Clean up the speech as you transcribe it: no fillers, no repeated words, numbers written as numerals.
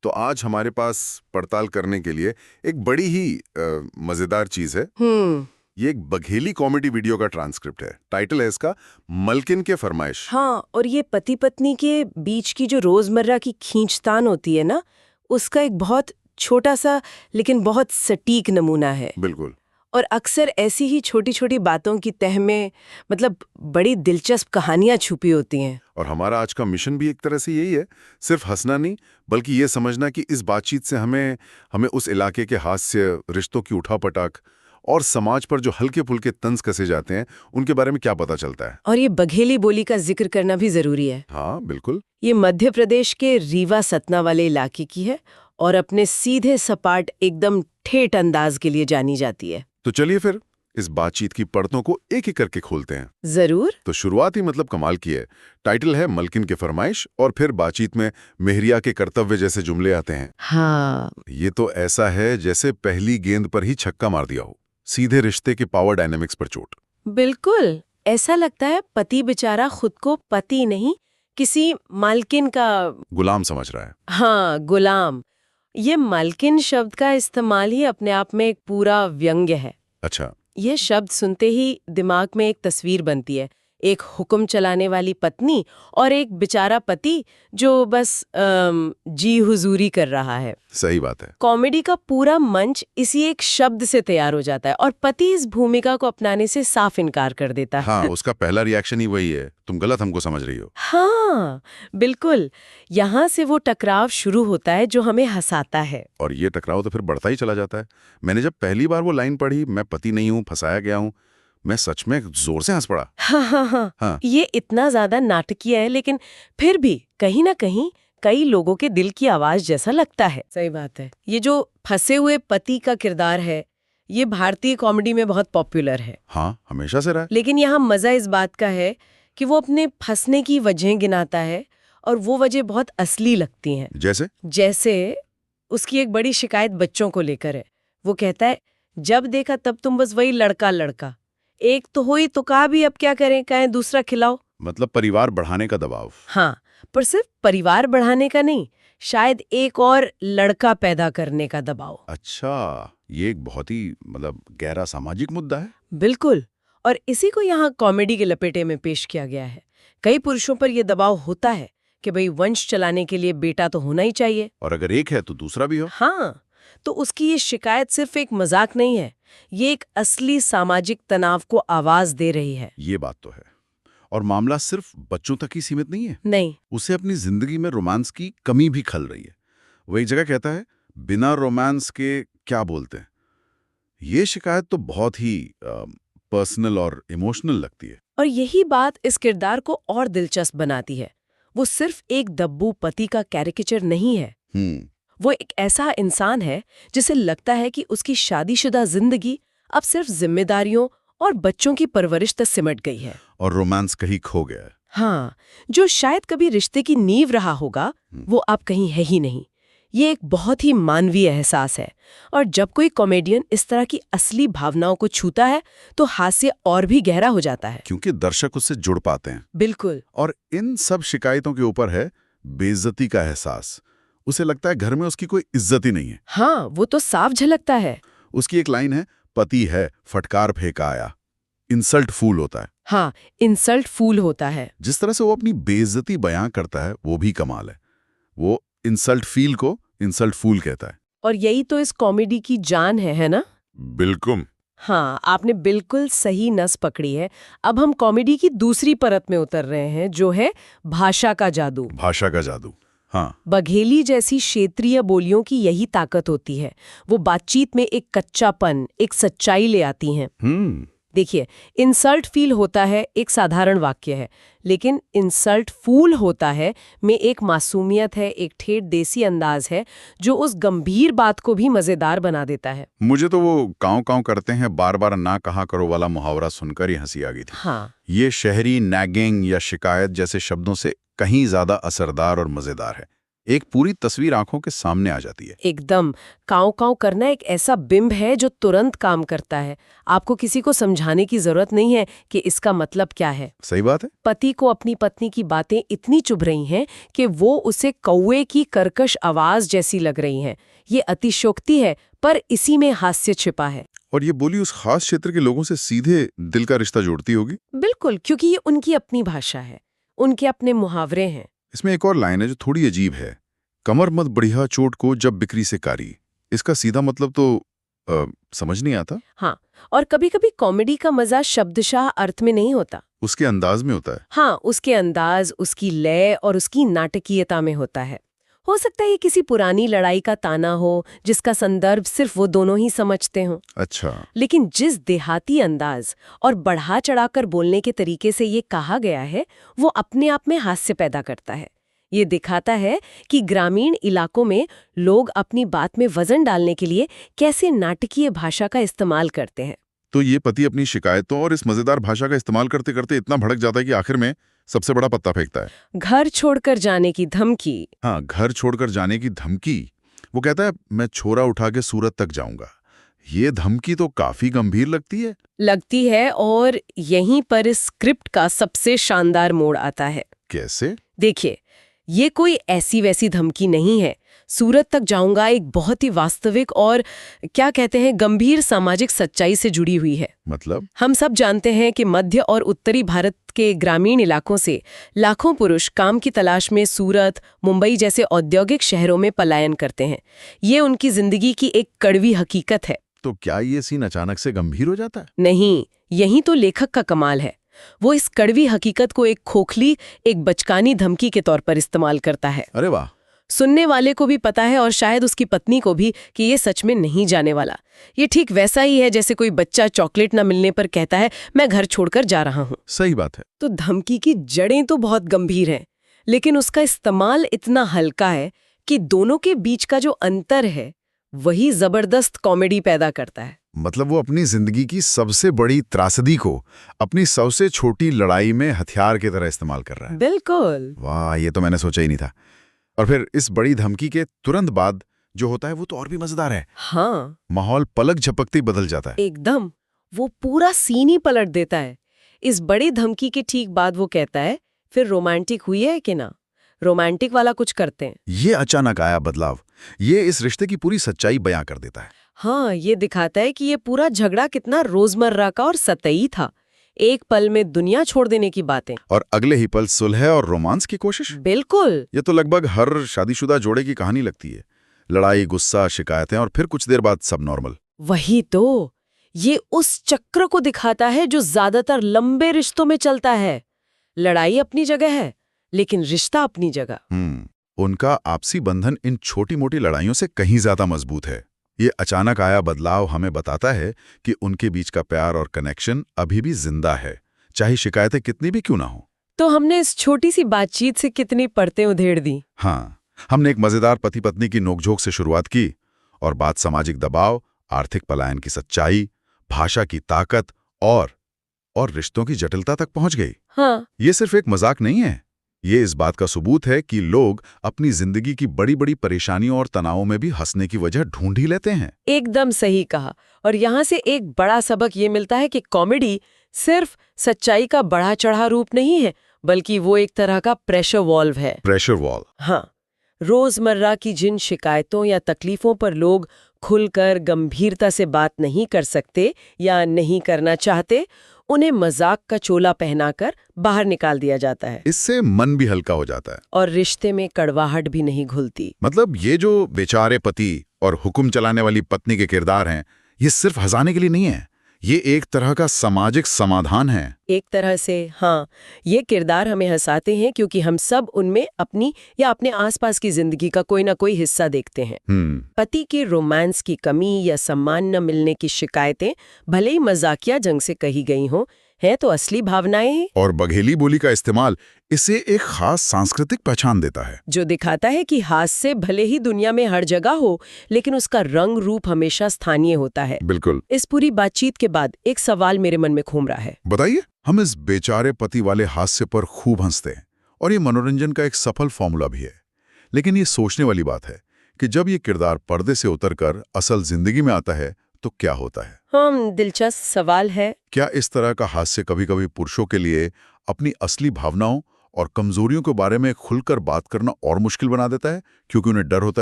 तो आज हमारे पास पड़ताल करने के लिए एक बड़ी ही मजेदार चीज है। ये एक बघेली कॉमेडी वीडियो का ट्रांसक्रिप्ट है। टाइटल है इसका मलकिन के फरमाइश। हाँ, और ये पति पत्नी के बीच की जो रोजमर्रा की खींचतान होती है ना, उसका एक बहुत छोटा सा लेकिन बहुत सटीक नमूना है। बिल्कुल। और अक्सर ऐसी ही छोटी छोटी बातों की तह में मतलब बड़ी दिलचस्प कहानियां छुपी होती हैं। और हमारा आज का मिशन भी एक तरह से यही है, सिर्फ हंसना नहीं बल्कि ये समझना कि इस बातचीत से हमें उस इलाके के हास्य, रिश्तों की उठापटक और समाज पर जो हल्के फुल्के तंज कसे जाते हैं उनके बारे में क्या पता चलता है। और ये बघेली बोली का जिक्र करना भी जरूरी है। हाँ बिल्कुल। ये मध्य प्रदेश के रीवा सतना वाले इलाके की है और अपने सीधे सपाट एकदम ठेठ अंदाज के लिए जानी जाती है। तो चलिए फिर इस बातचीत की परतों को एक एक करके खोलते हैं। जरूर। तो शुरुआत ही मतलब कमाल की है। टाइटल है मलकिन की फरमाइश और फिर बातचीत में मेहरिया के कर्तव्य जैसे जुमले आते हैं। हाँ, ये तो ऐसा है जैसे पहली गेंद पर ही छक्का मार दिया हो, सीधे रिश्ते के पावर डायनेमिक्स पर चोट। बिल्कुल। ऐसा लगता है पति बेचारा खुद को पति नहीं, किसी मालकिन का गुलाम समझ रहा है। हाँ, गुलाम। ये मालकिन शब्द का इस्तेमाल ही अपने आप में एक पूरा व्यंग्य है। अच्छा। यह शब्द सुनते ही दिमाग में एक तस्वीर बनती है, एक हुक्म चलाने वाली पत्नी और एक बेचारा पति जो बस जी हुजूरी कर रहा है। सही बात है। कॉमेडी का पूरा मंच इसी एक शब्द से तैयार हो जाता है और पति इस भूमिका को अपनाने से साफ इनकार कर देता है। हाँ, उसका पहला रिएक्शन ही वही है, तुम गलत हमको समझ रही हो। हाँ बिल्कुल। यहाँ से वो टकराव शुरू होता है जो हमें हंसाता है। और ये टकराव तो फिर बढ़ता ही चला जाता है। मैंने जब पहली बार वो लाइन पढ़ी, मैं पति नहीं हूँ, फंसाया गया हूँ, मैं सच में जोर से हंस पड़ा। हाँ। ये इतना ज्यादा नाटकीय है लेकिन फिर भी कहीं ना कहीं कई लोगों के दिल की आवाज जैसा लगता है। सही बात है। ये जो फंसे हुए पति का किरदार है, ये भारतीय कॉमेडी में बहुत पॉपुलर है। हाँ, हमेशा से रहा है। लेकिन यहाँ मजा इस बात का है कि वो अपने फंसने की वजह गिनाता है और वो वजह बहुत असली लगती हैं। जैसे उसकी एक बड़ी शिकायत बच्चों को लेकर है। वो कहता है, जब देखा तब तुम बस वही लड़का लड़का, एक तो हुई तो कहा भी अब क्या करें, कहें दूसरा खिलाओ। मतलब परिवार बढ़ाने का दबाव। हाँ, पर सिर्फ परिवार बढ़ाने का नहीं, शायद एक और लड़का पैदा करने का दबाव। अच्छा, ये एक बहुत ही गहरा सामाजिक मुद्दा है। बिल्कुल। और इसी को यहाँ कॉमेडी के लपेटे में पेश किया गया है। कई पुरुषों पर यह दबाव होता है कि भाई वंश चलाने के लिए बेटा तो होना ही चाहिए, और अगर एक है तो दूसरा भी हो। हाँ, तो उसकी ये शिकायत सिर्फ एक मजाक नहीं है, ये एक असली सामाजिक तनाव को आवाज दे रही है। ये बात तो है। और मामला सिर्फ बच्चों तक ही सीमित नहीं है। नहीं, उसे अपनी जिंदगी में रोमांस की कमी भी खल रही है। वो एक जगह कहता है, बिना रोमांस के क्या बोलते हैं। ये शिकायत तो बहुत ही पर्सनल और इमोशनल लगती है। और यही बात इस किरदार को और दिलचस्प बनाती है। वो सिर्फ एक दब्बू पति का कैरिकेचर नहीं है। वो एक ऐसा इंसान है जिसे लगता है कि उसकी शादीशुदा जिंदगी अब सिर्फ जिम्मेदारियों और बच्चों की परवरिश तक सिमट गई है और रोमांस कहीं खो गया है। हाँ, जो शायद कभी रिश्ते की नींव रहा होगा वो अब कहीं है ही नहीं। ये एक बहुत ही मानवीय एहसास है और जब कोई कॉमेडियन इस तरह की असली भावनाओं को छूता है तो हास्य और भी गहरा हो जाता है, क्योंकि दर्शक उससे जुड़ पाते हैं। बिल्कुल। और इन सब शिकायतों के ऊपर है बेइज्जती का एहसास। उसे लगता है घर में उसकी कोई इज्जत ही नहीं है। हाँ, वो तो साफ झलकता है। उसकी एक लाइन है, पति है फटकार फेंका आया, इंसल्ट फूल होता है। हाँ, इंसल्ट फूल होता है। जिस तरह से वो अपनी बेइज्जती बयां करता है वो भी कमाल है। वो इंसल्ट फील को इंसल्ट फूल कहता है। और यही तो इस कॉमेडी की जान है ना? बिल्कुल। हाँ, आपने बिल्कुल सही नस पकड़ी है। अब हम कॉमेडी की दूसरी परत में उतर रहे हैं जो है भाषा का जादू। भाषा का जादू। हाँ, बघेली जैसी क्षेत्रीय बोलियों की यही ताकत होती है। वो बातचीत में एक कच्चापन, एक सच्चाई ले आती हैं। देखिए, इंसल्ट फील होता है एक साधारण वाक्य है, लेकिन इंसल्ट फूल होता है में एक मासूमियत है, एक ठेठ देसी अंदाज है जो उस गंभीर बात को भी मजेदार बना देता है। मुझे तो वो काँव काँव करते हैं बार बार ना कहा करो वाला मुहावरा सुनकर ही हंसी आ गई थी। हाँ, ये शहरी नैगिंग या शिकायत जैसे शब्दों से कहीं ज्यादा असरदार और मजेदार है। एक पूरी तस्वीर आंखों के सामने आ जाती है। एकदम। काँव काँव करना एक ऐसा बिंब है जो तुरंत काम करता है। आपको किसी को समझाने की जरूरत नहीं है कि इसका मतलब क्या है। सही बात है। पति को अपनी पत्नी की बातें इतनी चुभ रही हैं कि वो उसे कौवे की कर्कश आवाज जैसी लग रही हैं। ये अतिशयोक्ति है, पर इसी में हास्य छिपा है। और ये बोली उस खास क्षेत्र के लोगों से सीधे दिल का रिश्ता जोड़ती होगी। बिल्कुल, क्योंकि ये उनकी अपनी भाषा है, उनके अपने मुहावरे हैं। इसमें एक और लाइन है जो थोड़ी अजीब है। कमर मत बढ़िया चोट को जब बिक्री से कारी। इसका सीधा मतलब तो समझ नहीं आता। हाँ, और कभी-कभी कॉमेडी का मजा शब्दशाह अर्थ में नहीं होता, उसके अंदाज में होता है। हाँ, उसके अंदाज, उसकी लय और उसकी नाटकीयता में होता है। हो सकता है ये किसी पुरानी लड़ाई का ताना हो जिसका संदर्भ सिर्फ वो दोनों ही समझते हों। अच्छा। लेकिन जिस देहाती अंदाज और बढ़ा चढ़ाकर बोलने के तरीके से ये कहा गया है, वो अपने आप में हास्य पैदा करता है। ये दिखाता है कि ग्रामीण इलाकों में लोग अपनी बात में वजन डालने के लिए कैसे नाटकीय भाषा का इस्तेमाल करते हैं। तो ये पति अपनी शिकायतों और इस मजेदार भाषा का इस्तेमाल करते करते इतना भड़क जाता है कि आखिर में सबसे बड़ा पत्ता फेंकता है। घर छोड़कर जाने की धमकी। हाँ, घर छोड़कर जाने की धमकी। वो कहता है मैं छोरा उठा के सूरत तक जाऊंगा। ये धमकी तो काफी गंभीर लगती है। और यहीं पर इस स्क्रिप्ट का सबसे शानदार मोड़ आता है। कैसे? देखिए, ये कोई ऐसी वैसी धमकी नहीं है। सूरत तक जाऊंगा एक बहुत ही वास्तविक और क्या कहते हैं गंभीर सामाजिक सच्चाई से जुड़ी हुई है। मतलब? हम सब जानते हैं कि मध्य और उत्तरी भारत के ग्रामीण इलाकों से लाखों पुरुष काम की तलाश में सूरत, मुंबई जैसे औद्योगिक शहरों में पलायन करते हैं। ये उनकी जिंदगी की एक कड़वी हकीकत है। तो क्या ये सीन अचानक से गंभीर हो जाता है? नहीं, यही तो लेखक का कमाल है। वो इस कड़वी हकीकत को एक खोखली, एक बचकानी धमकी के तौर पर इस्तेमाल करता है। अरे वाह! सुनने वाले को भी पता है और शायद उसकी पत्नी को भी कि ये सच में नहीं जाने वाला। ये ठीक वैसा ही है जैसे कोई बच्चा चॉकलेट न मिलने पर कहता है मैं घर छोड़कर जा रहा हूँ। सही बात है। तो धमकी की जड़ें तो बहुत गंभीर हैं, लेकिन उसका इस्तेमाल इतना हल्का है कि दोनों के बीच का जो अंतर है वही जबरदस्त कॉमेडी पैदा करता है। मतलब वो अपनी जिंदगी की सबसे बड़ी त्रासदी को अपनी सबसे छोटी लड़ाई में हथियार की तरह इस्तेमाल कर रहा है। बिल्कुल। वाह, ये तो मैंने सोचा ही नहीं था। और फिर इस बड़ी धमकी के तुरंत बाद जो होता है वो तो और भी मजेदार है। हाँ, माहौल पलक झपकते ही बदल जाता है। एकदम। वो पूरा सीन ही पलट देता है। इस बड़ी धमकी के ठीक बाद वो कहता है फिर रोमांटिक हुई है कि ना, रोमांटिक वाला कुछ करते हैं। ये अचानक आया बदलाव, ये इस रिश्ते की पूरी सच्चाई बयां कर देता है। हाँ, ये दिखाता है कि ये पूरा झगड़ा कितना रोजमर्रा का और सतही था। एक पल में दुनिया छोड़ देने की बातें और अगले ही पल सुलह और रोमांस की कोशिश। बिल्कुल। ये तो लगभग हर शादीशुदा जोड़े की कहानी लगती है। लड़ाई, गुस्सा, शिकायतें और फिर कुछ देर बाद सब नॉर्मल। वही तो, ये उस चक्र को दिखाता है जो ज्यादातर लंबे रिश्तों में चलता है। लड़ाई अपनी जगह है, लेकिन रिश्ता अपनी जगह। उनका आपसी बंधन इन छोटी मोटी लड़ाइयों से कहीं ज्यादा मजबूत है। ये अचानक आया बदलाव हमें बताता है कि उनके बीच का प्यार और कनेक्शन अभी भी जिंदा है, चाहे शिकायतें कितनी भी क्यों ना हो। तो हमने इस छोटी सी बातचीत से कितनी परतें उधेड़ दी। हाँ, हमने एक मजेदार पति पत्नी की नोकझोंक से शुरुआत की और बात सामाजिक दबाव, आर्थिक पलायन की सच्चाई, भाषा की ताकत और रिश्तों की जटिलता तक पहुंच गई। हाँ, ये सिर्फ एक मजाक नहीं है, ये इस बात का सबूत है कि लोग अपनी जिंदगी की बड़ी बड़ी परेशानियों और तनावों में भी हंसने की वजह ढूंढ ही लेते हैं। एकदम सही कहा। और यहाँ से एक बड़ा सबक ये मिलता है कि कॉमेडी सिर्फ सच्चाई का बढ़ा चढ़ा रूप नहीं है, बल्कि वो एक तरह का प्रेशर वॉल्व है। Pressure wall. हाँ, रोजमर्रा की जिन शिकायतों या तकलीफों पर लोग खुलकर गंभीरता से बात नहीं कर सकते या नहीं करना चाहते, उन्हें मजाक का चोला पहनाकर बाहर निकाल दिया जाता है। इससे मन भी हल्का हो जाता है और रिश्ते में कड़वाहट भी नहीं घुलती। मतलब ये जो बेचारे पति और हुक्म चलाने वाली पत्नी के किरदार हैं, ये सिर्फ हंसाने के लिए नहीं है, ये एक तरह का सामाजिक समाधान है। एक तरह से हाँ, ये किरदार हमें हंसाते हैं क्योंकि हम सब उनमें अपनी या अपने आसपास की जिंदगी का कोई ना कोई हिस्सा देखते हैं। पति की रोमांस की कमी या सम्मान न मिलने की शिकायतें भले ही मजाकिया जंग से कही गई हों, है तो असली भावनाएं हैं। और बघेली बोली का इस्तेमाल इसे एक खास सांस्कृतिक पहचान देता है, जो दिखाता है कि हास्य भले ही दुनिया में हर जगह हो, लेकिन उसका रंग रूप हमेशा स्थानीय होता है। बिल्कुल। इस पूरी बातचीत के बाद एक सवाल मेरे मन में घूम रहा है। बताइए। हम इस बेचारे पति वाले हास्य पर खूब हंसते हैं और ये मनोरंजन का एक सफल फॉर्मूला भी है, लेकिन ये सोचने वाली बात है कि जब ये किरदार पर्दे से उतरकर असल जिंदगी में आता है तो क्या होता है? हाँ, दिलचस्प सवाल है। क्या इस तरह का हास्य कभी-कभी पुरुषों के लिए अपनी असली भावनाओं और कमजोरियों के बारे में खुलकर बात करना और मुश्किल बना देता है, क्योंकि उन्हें डर होता है